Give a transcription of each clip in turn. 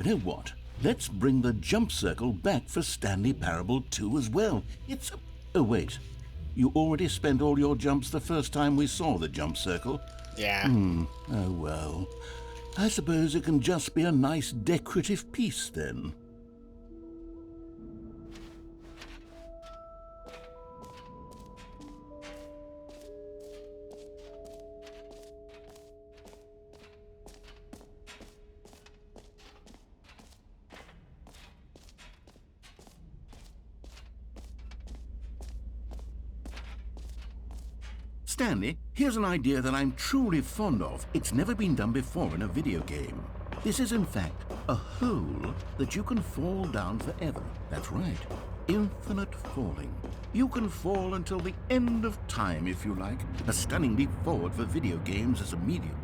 You know what? Let's bring the jump circle back for Stanley Parable 2 as well. It's a... Oh, wait. You already spent all your jumps the first time we saw the jump circle? Yeah. Oh, well. I suppose it can just be a nice decorative piece, then. Stanley, here's an idea that I'm truly fond of. It's never been done before in a video game. This is, in fact, a hole that you can fall down forever. That's right. Infinite falling. You can fall until the end of time, if you like. A stunning leap forward for video games as a medium.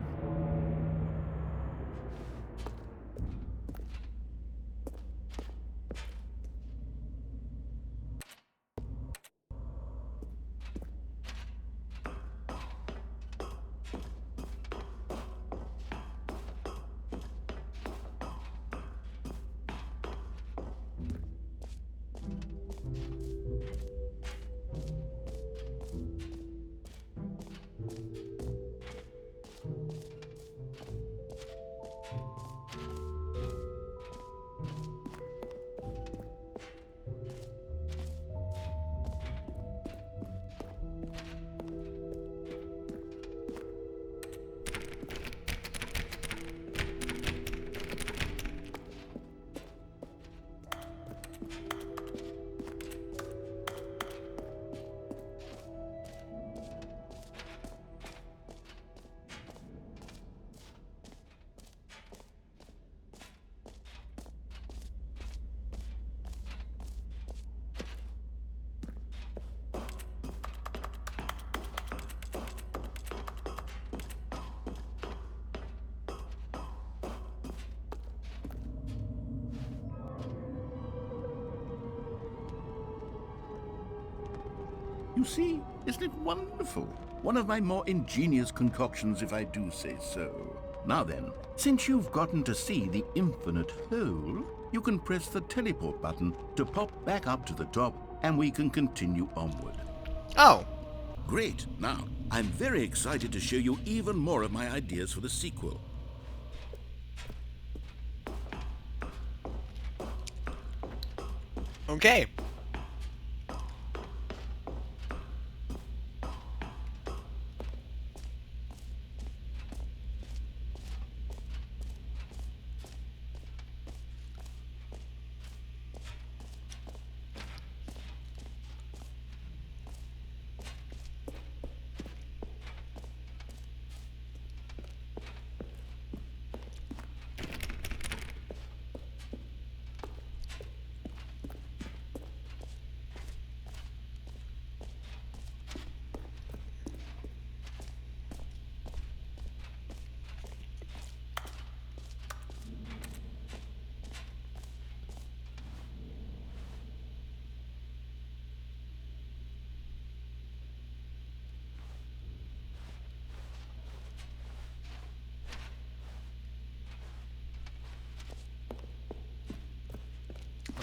You see, isn't it wonderful? One of my more ingenious concoctions, if I do say so. Now then, since you've gotten to see the infinite hole, you can press the teleport button to pop back up to the top, and we can continue onward. Oh. Great. Now, I'm very excited to show you even more of my ideas for the sequel. Okay.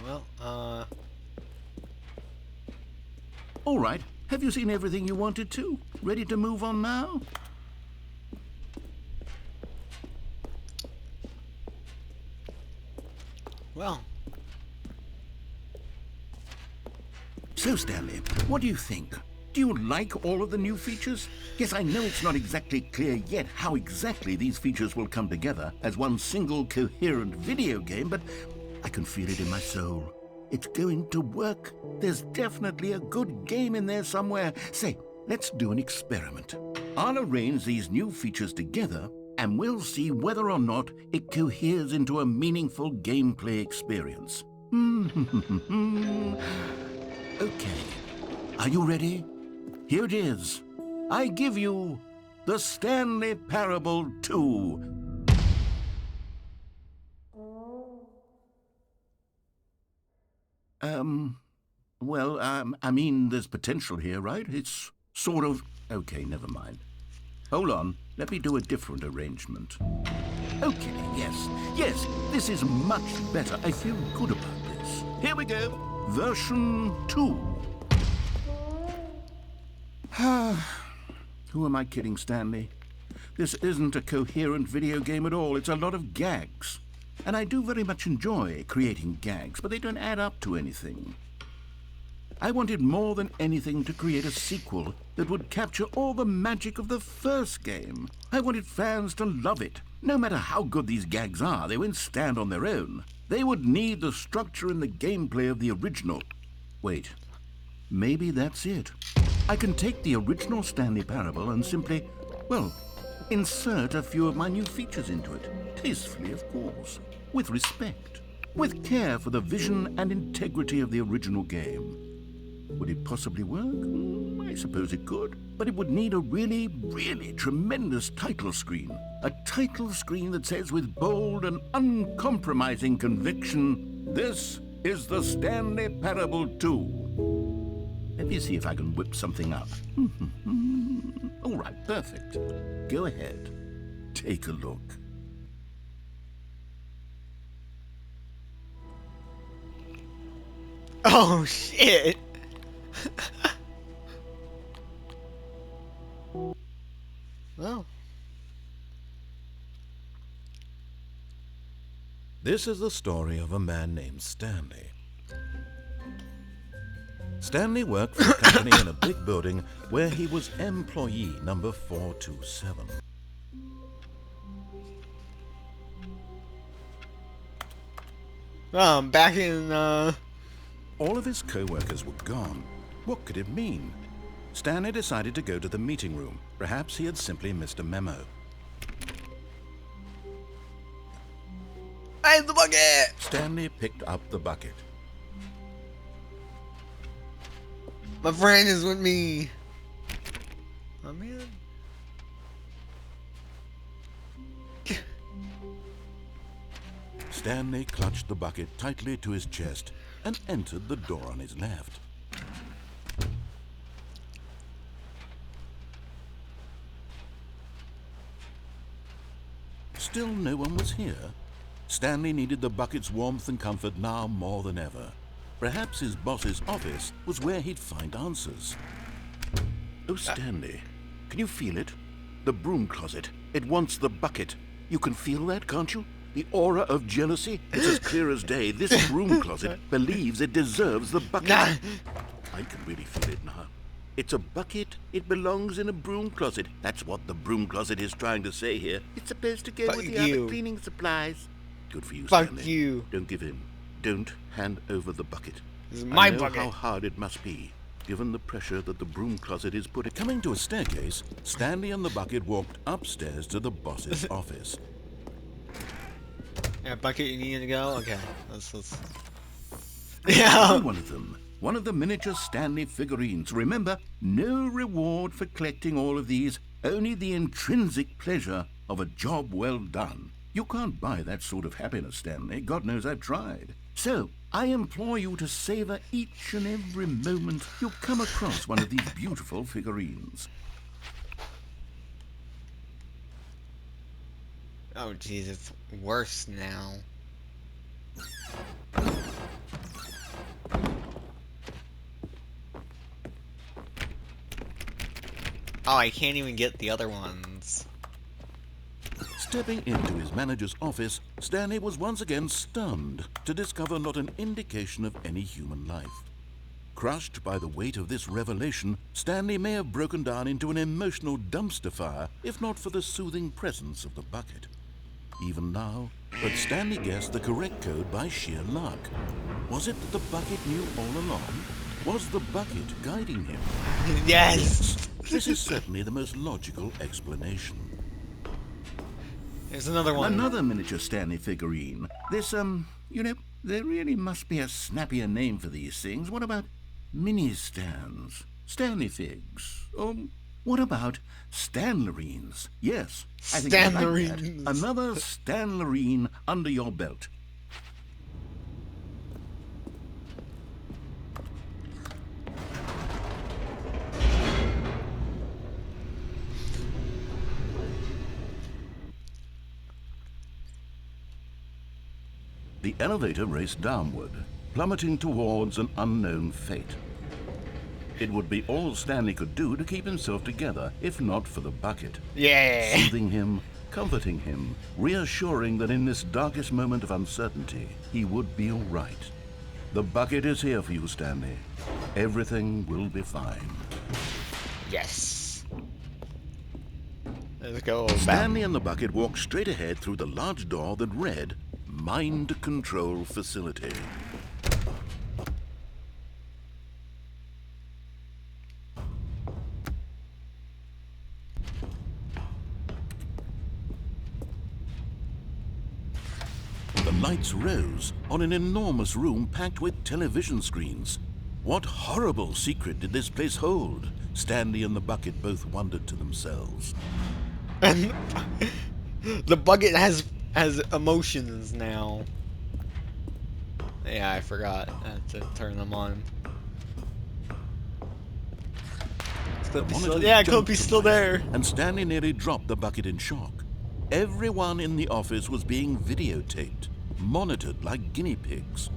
Well, All right. Have you seen everything you wanted to? Ready to move on now? well. So, Stanley, what do you think? Do you like all of the new features? Yes, I know it's not exactly clear yet how exactly these features will come together as one single coherent video game, but I can feel it in my soul. It's going to work. There's definitely a good game in there somewhere. Say, let's do an experiment. I'll arrange these new features together, and we'll see whether or not it coheres into a meaningful gameplay experience. Okay. Are you ready? Here it is. I give you the Stanley Parable 2. I mean, there's potential here, right? It's sort of... Okay, never mind. Hold on. Let me do a different arrangement. Okay, yes. Yes, this is much better. I feel good about this. Here we go. Version 2. Who am I kidding, Stanley? This isn't a coherent video game at all. It's a lot of gags. And I do very much enjoy creating gags, but they don't add up to anything. I wanted more than anything to create a sequel that would capture all the magic of the first game. I wanted fans to love it. No matter how good these gags are, they won't stand on their own. They would need the structure and the gameplay of the original. Wait, maybe that's it. I can take the original Stanley Parable and simply, well, insert a few of my new features into it. Tastefully, of course. With respect. With care for the vision and integrity of the original game. Would it possibly work? I suppose it could. But it would need a really, really tremendous title screen. A title screen that says with bold and uncompromising conviction, "This is the Stanley Parable 2. Let me see if I can whip something up. All right, perfect. Go ahead. Take a look. Oh, shit. Well. This is the story of a man named Stanley. Stanley worked for a company in a big building where he was employee number 427. Back in, All of his co-workers were gone. What could it mean? Stanley decided to go to the meeting room. Perhaps he had simply missed a memo. I have the bucket! Stanley picked up the bucket. My friend is with me. Oh, man. Stanley clutched the bucket tightly to his chest and entered the door on his left. Still no one was here. Stanley needed the bucket's warmth and comfort now more than ever. Perhaps his boss's office was where he'd find answers. Oh, Stanley, can you feel it? The broom closet. It wants the bucket. You can feel that, can't you? The aura of jealousy? It's as clear as day. This broom closet believes it deserves the bucket. Nah. I can really feel it now. It's a bucket. It belongs in a broom closet. That's what the broom closet is trying to say here. It's supposed to go Fuck with the you. other cleaning supplies. Good for you, Fuck Stanley. you. Don't give in. Don't hand over the bucket. This is my I know bucket. how hard it must be, given the pressure that the broom closet is putting. Coming to a staircase, Stanley and the bucket walked upstairs to the boss's office. Yeah, bucket, you need to go? Okay. Let's... Yeah. Yeah. One of them. One of the miniature Stanley figurines. Remember, no reward for collecting all of these, only the intrinsic pleasure of a job well done. You can't buy that sort of happiness, Stanley. God knows I've tried. So, I implore you to savor each and every moment you come across one of these beautiful figurines. Oh, jeez, it's worse now. Oh, I can't even get the other ones. Stepping into his manager's office, Stanley was once again stunned to discover not an indication of any human life. Crushed by the weight of this revelation, Stanley may have broken down into an emotional dumpster fire if not for the soothing presence of the bucket. Even now, but Stanley guessed the correct code by sheer luck. Was it that the bucket knew all along? Was the bucket guiding him? Yes! This is certainly the most logical explanation. There's another one. Another miniature Stanley figurine. This, you know, there really must be a snappier name for these things. What about mini-stands? Stanley figs? Or what about Stanlerines? Yes, I think I like that. Stanlerines. Another Stanlerine under your belt. The elevator raced downward, plummeting towards an unknown fate. It would be all Stanley could do to keep himself together, if not for the bucket. Yeah. Soothing him, comforting him, reassuring that in this darkest moment of uncertainty, he would be all right. The bucket is here for you, Stanley. Everything will be fine. Yes. Let's go. Stanley and the bucket walked straight ahead through the large door that read, Mind Control Facility. The lights rose on an enormous room packed with television screens. What horrible secret did this place hold? Stanley and the bucket both wondered to themselves. And the bucket has emotions now. Yeah, I forgot to turn them on. Yeah, Clippy's still there. And Stanley nearly dropped the bucket in shock. Everyone in the office was being videotaped, monitored like guinea pigs.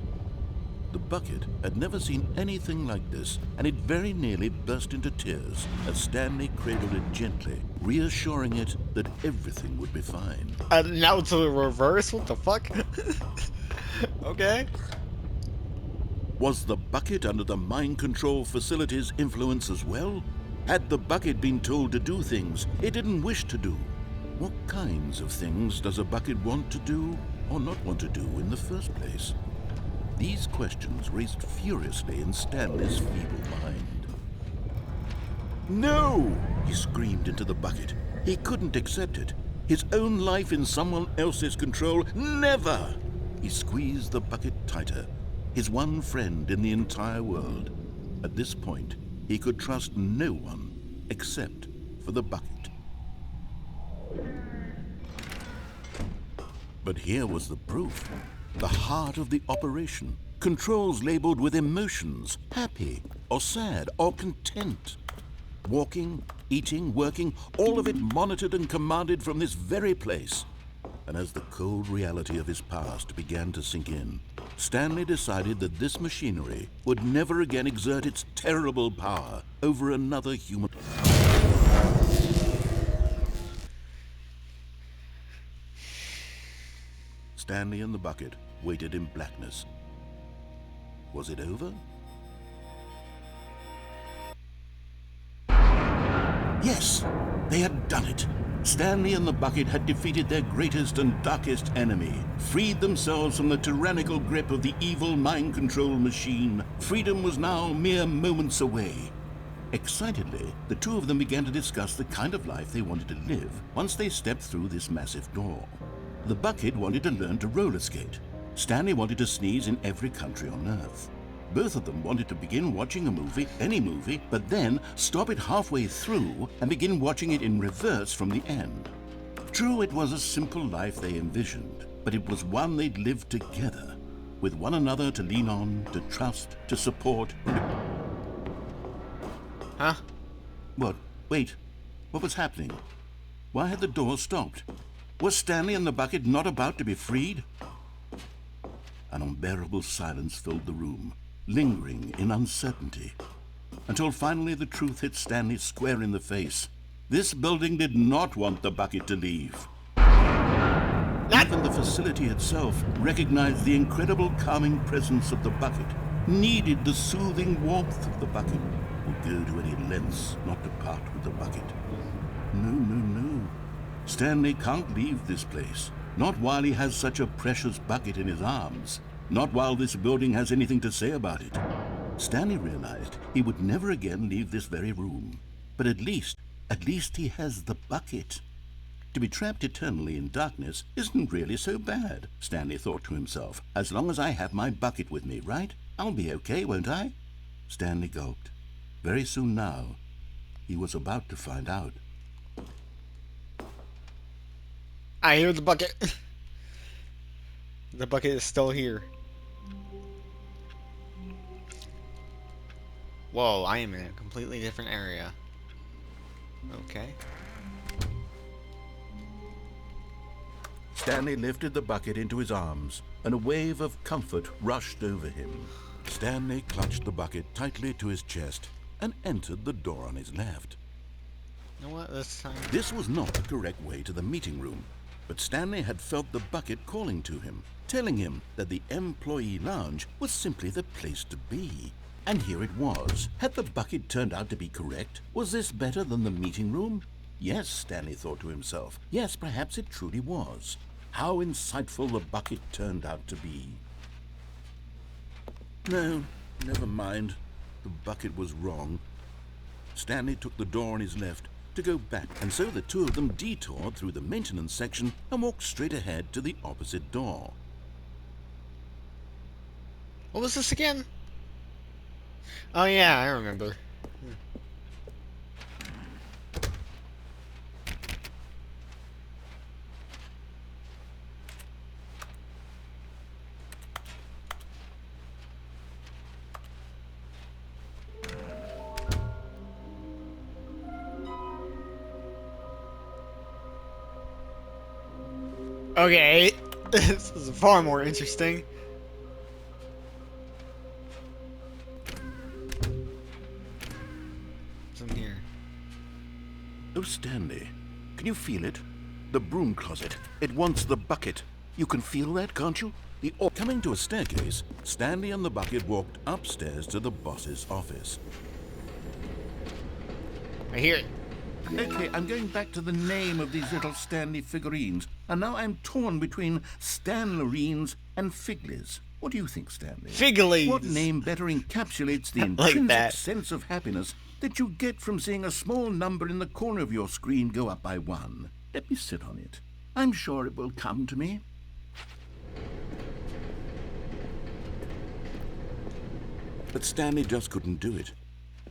The bucket had never seen anything like this, and it very nearly burst into tears as Stanley cradled it gently, reassuring it that everything would be fine. Now it's the reverse? What the fuck? Okay. Was the bucket under the mind control facility's influence as well? Had the bucket been told to do things it didn't wish to do? What kinds of things does a bucket want to do or not want to do in the first place? These questions raced furiously in Stanley's feeble mind. No! He screamed into the bucket. He couldn't accept it. His own life in someone else's control, never! He squeezed the bucket tighter. His one friend in the entire world. At this point, he could trust no one except for the bucket. But here was the proof. The heart of the operation. Controls labeled with emotions, happy or sad or content. Walking, eating, working, all of it monitored and commanded from this very place. And as the cold reality of his past began to sink in, Stanley decided that this machinery would never again exert its terrible power over another human. Stanley and the bucket waited in blackness. Was it over? Yes, they had done it. Stanley and the bucket had defeated their greatest and darkest enemy, freed themselves from the tyrannical grip of the evil mind control machine. Freedom was now mere moments away. Excitedly, the two of them began to discuss the kind of life they wanted to live once they stepped through this massive door. The bucket wanted to learn to roller skate. Stanley wanted to sneeze in every country on Earth. Both of them wanted to begin watching a movie, any movie, but then stop it halfway through and begin watching it in reverse from the end. True, it was a simple life they envisioned, but it was one they'd lived together, with one another to lean on, to trust, to support. Huh? What? Wait. What was happening? Why had the door stopped? Was Stanley and the bucket not about to be freed? An unbearable silence filled the room, lingering in uncertainty, until finally the truth hit Stanley square in the face. This building did not want the bucket to leave. Even the facility itself recognized the incredible calming presence of the bucket, needed the soothing warmth of the bucket, would go to any lengths not to part with the bucket. No. Stanley can't leave this place. Not while he has such a precious bucket in his arms. Not while this building has anything to say about it. Stanley realized he would never again leave this very room. But at least he has the bucket. To be trapped eternally in darkness isn't really so bad, Stanley thought to himself. As long as I have my bucket with me, right? I'll be okay, won't I? Stanley gulped. Very soon now, he was about to find out. I hear the bucket. The bucket is still here. Whoa, I am in a completely different area. Okay. Stanley lifted the bucket into his arms and a wave of comfort rushed over him. Stanley clutched the bucket tightly to his chest and entered the door on his left. You know what? This time. This was not the correct way to the meeting room, but Stanley had felt the bucket calling to him, telling him that the employee lounge was simply the place to be. And here it was. Had the bucket turned out to be correct? Was this better than the meeting room? Yes, Stanley thought to himself. Yes, perhaps it truly was. How insightful the bucket turned out to be. No, never mind. The bucket was wrong. Stanley took the door on his left to go back, and so the two of them detoured through the maintenance section and walked straight ahead to the opposite door. What was this again? Oh yeah, I remember. Okay, this is far more interesting. What's in here? Oh, Stanley, can you feel it? The broom closet. It wants the bucket. You can feel that, can't you? Coming to a staircase, Stanley and the bucket walked upstairs to the boss's office. I hear it. Okay, I'm going back to the name of these little Stanley figurines, and now I'm torn between Stanlerines and Figlies. What do you think, Stanley? Figlies. What name better encapsulates the Like intrinsic that. sense of happiness that you get from seeing a small number in the corner of your screen go up by 1? Let me sit on it. I'm sure it will come to me. But Stanley just couldn't do it.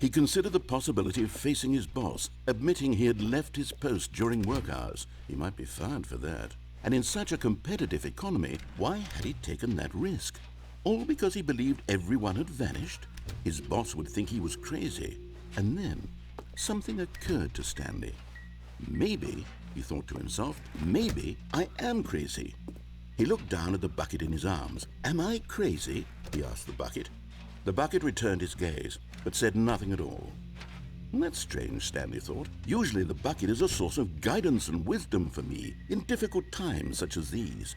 He considered the possibility of facing his boss, admitting he had left his post during work hours. He might be fired for that. And in such a competitive economy, why had he taken that risk? All because he believed everyone had vanished? His boss would think he was crazy. And then something occurred to Stanley. Maybe, he thought to himself, maybe I am crazy. He looked down at the bucket in his arms. Am I crazy? He asked the bucket. The bucket returned his gaze, but said nothing at all. That's strange, Stanley thought. Usually the bucket is a source of guidance and wisdom for me in difficult times such as these.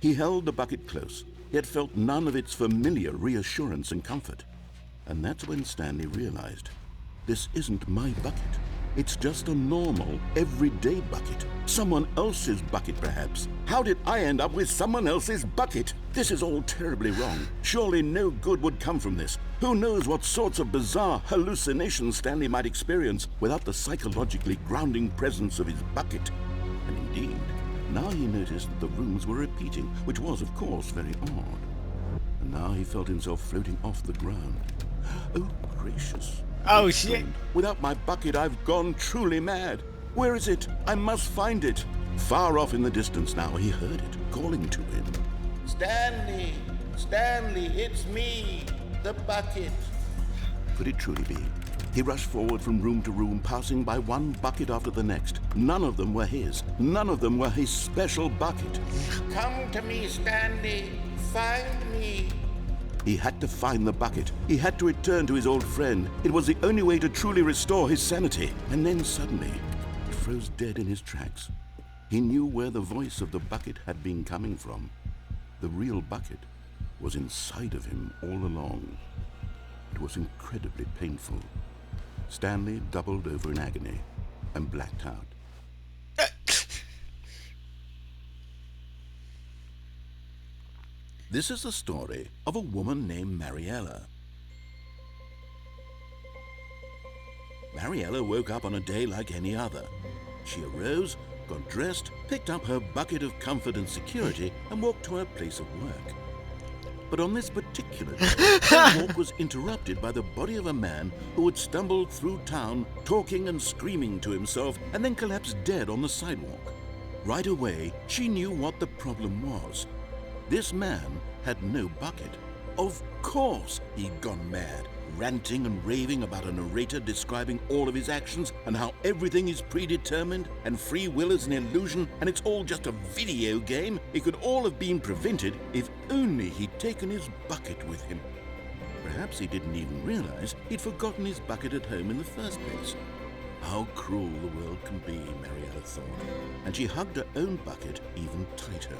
He held the bucket close, yet felt none of its familiar reassurance and comfort. And that's when Stanley realized, this isn't my bucket. It's just a normal, everyday bucket. Someone else's bucket, perhaps. How did I end up with someone else's bucket? This is all terribly wrong. Surely no good would come from this. Who knows what sorts of bizarre hallucinations Stanley might experience without the psychologically grounding presence of his bucket. And indeed, now he noticed that the rooms were repeating, which was, of course, very odd. And now he felt himself floating off the ground. Oh, gracious. Oh shit. Without my bucket, I've gone truly mad. Where is it? I must find it. Far off in the distance now, he heard it, calling to him. Stanley! Stanley, it's me! The bucket! Could it truly be? He rushed forward from room to room, passing by one bucket after the next. None of them were his. None of them were his special bucket. Come to me, Stanley! Find me! He had to find the bucket. He had to return to his old friend. It was the only way to truly restore his sanity. And then suddenly, he froze dead in his tracks. He knew where the voice of the bucket had been coming from. The real bucket was inside of him all along. It was incredibly painful. Stanley doubled over in agony and blacked out. This is the story of a woman named Mariella. Mariella woke up on a day like any other. She arose, got dressed, picked up her bucket of comfort and security, and walked to her place of work. But on this particular day, her walk was interrupted by the body of a man who had stumbled through town, talking and screaming to himself, and then collapsed dead on the sidewalk. Right away, she knew what the problem was. This man had no bucket. Of course he'd gone mad, ranting and raving about a narrator describing all of his actions and how everything is predetermined and free will is an illusion and it's all just a video game. It could all have been prevented if only he'd taken his bucket with him. Perhaps he didn't even realize he'd forgotten his bucket at home in the first place. How cruel the world can be, Marietta thought, and she hugged her own bucket even tighter.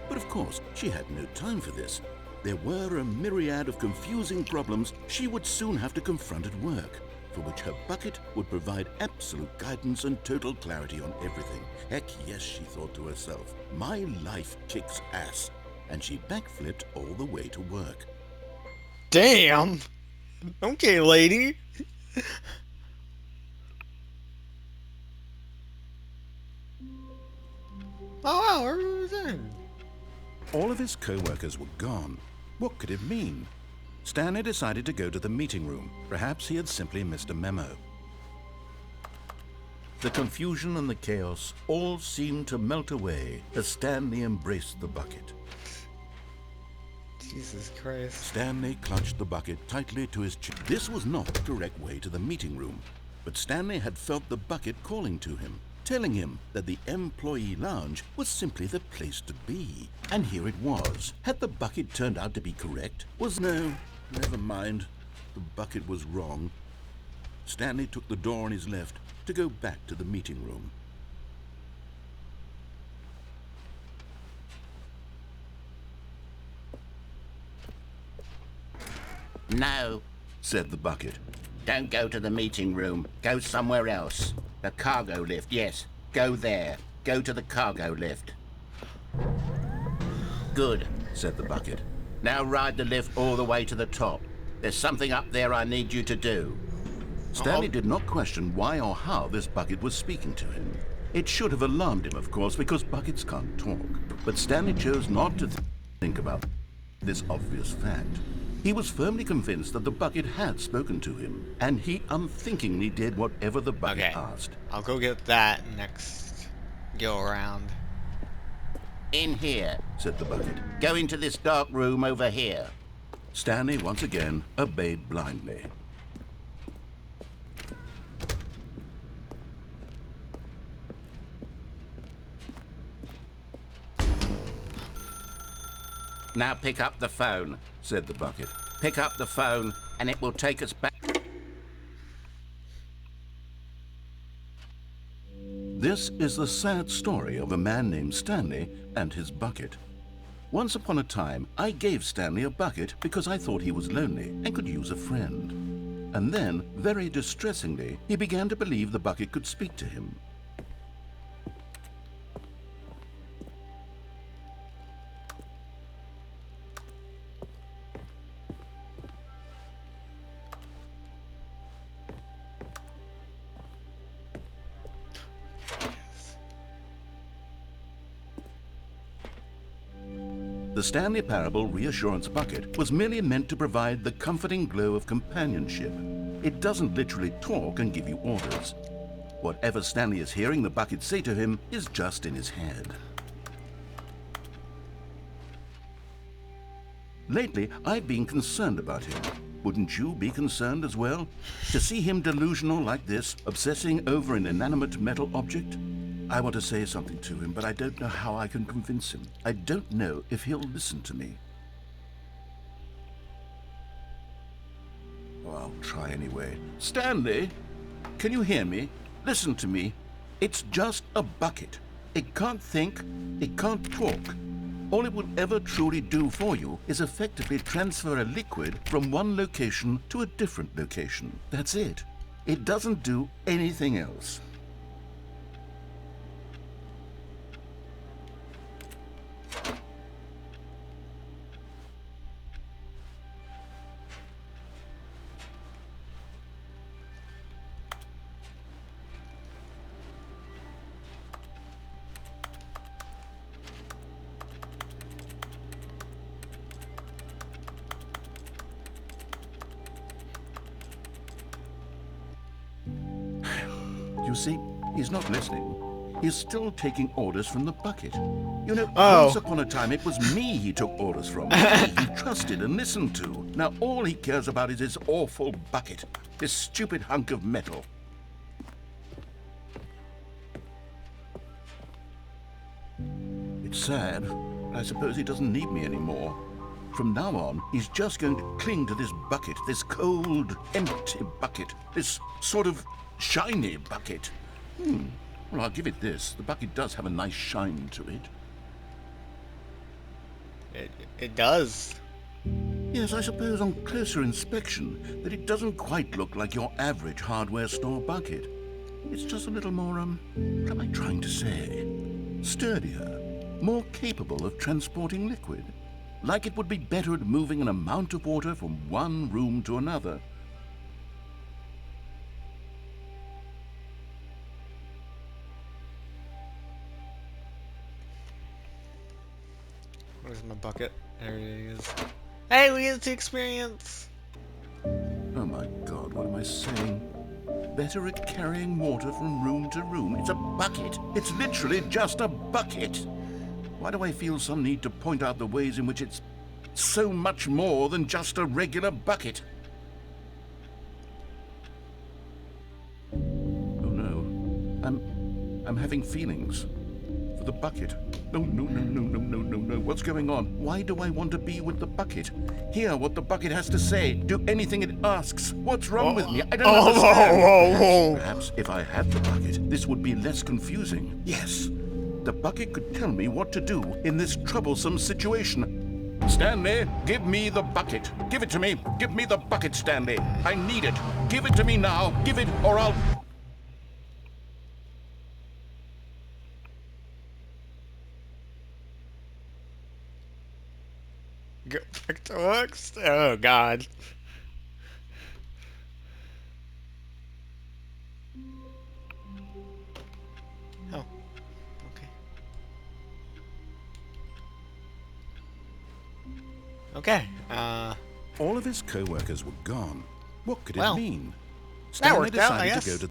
But of course, she had no time for this. There were a myriad of confusing problems she would soon have to confront at work, for which her bucket would provide absolute guidance and total clarity on everything. Heck yes, she thought to herself, my life kicks ass. And she backflipped all the way to work. Damn! Okay, lady. Oh wow, everyone was in. All of his co-workers were gone. What could it mean? Stanley decided to go to the meeting room. Perhaps he had simply missed a memo. The confusion and the chaos all seemed to melt away as Stanley embraced the bucket. Jesus Christ. Stanley clutched the bucket tightly to his chest. This was not the correct way to the meeting room, but Stanley had felt the bucket calling to him, telling him that the employee lounge was simply the place to be. And here it was. Had the bucket turned out to be correct? No, never mind. The bucket was wrong. Stanley took the door on his left to go back to the meeting room. No, said the bucket. Don't go to the meeting room. Go somewhere else. The cargo lift, yes. Go there. Go to the cargo lift. Good, said the bucket. Now ride the lift all the way to the top. There's something up there I need you to do. Stanley did not question why or how this bucket was speaking to him. It should have alarmed him, of course, because buckets can't talk. But Stanley chose not to think about this obvious fact. He was firmly convinced that the bucket had spoken to him, and he unthinkingly did whatever the bucket asked. I'll go get that next go around. In here, said the bucket. Go into this dark room over here. Stanley once again obeyed blindly. Now pick up the phone, said the bucket. Pick up the phone and it will take us back. This is the sad story of a man named Stanley and his bucket. Once upon a time, I gave Stanley a bucket because I thought he was lonely and could use a friend. And then, very distressingly, he began to believe the bucket could speak to him. The Stanley Parable Reassurance Bucket was merely meant to provide the comforting glow of companionship. It doesn't literally talk and give you orders. Whatever Stanley is hearing the bucket say to him is just in his head. Lately, I've been concerned about him. Wouldn't you be concerned as well? To see him delusional like this, obsessing over an inanimate metal object? I want to say something to him, but I don't know how I can convince him. I don't know if he'll listen to me. Oh, I'll try anyway. Stanley, can you hear me? Listen to me. It's just a bucket. It can't think, it can't talk. All it will ever truly do for you is effectively transfer a liquid from one location to a different location. That's it. It doesn't do anything else. You see, he's not listening. He's still taking orders from the bucket. You know, once upon a time, it was me he took orders from. He trusted and listened to. Now all he cares about is his awful bucket. This stupid hunk of metal. It's sad. I suppose he doesn't need me anymore. From now on, he's just going to cling to this bucket, this cold, empty bucket, this sort of shiny bucket. Well, I'll give it this. The bucket does have a nice shine to it. It does. Yes, I suppose on closer inspection that it doesn't quite look like your average hardware store bucket. It's just a little more, what am I trying to say? Sturdier, more capable of transporting liquid. Like it would be better at moving an amount of water from one room to another. Where's my bucket? There it is. Hey, we get the experience! Oh my God, what am I saying? Better at carrying water from room to room. It's a bucket. It's literally just a bucket. Why do I feel some need to point out the ways in which it's so much more than just a regular bucket? Oh no. I'm having feelings. For the bucket. No. What's going on? Why do I want to be with the bucket? Hear what the bucket has to say. Do anything it asks. What's wrong with me? I don't understand. Perhaps if I had the bucket, this would be less confusing. Yes. The bucket could tell me what to do in this troublesome situation. Stanley, give me the bucket. Give it to me. Give me the bucket, Stanley. I need it. Give it to me now. Give it, or I'll... Go back to work? Oh, God. Oh. Okay. Okay, All of his co-workers were gone. What could Well, it mean? that Stanley worked out, I decided guess. to go to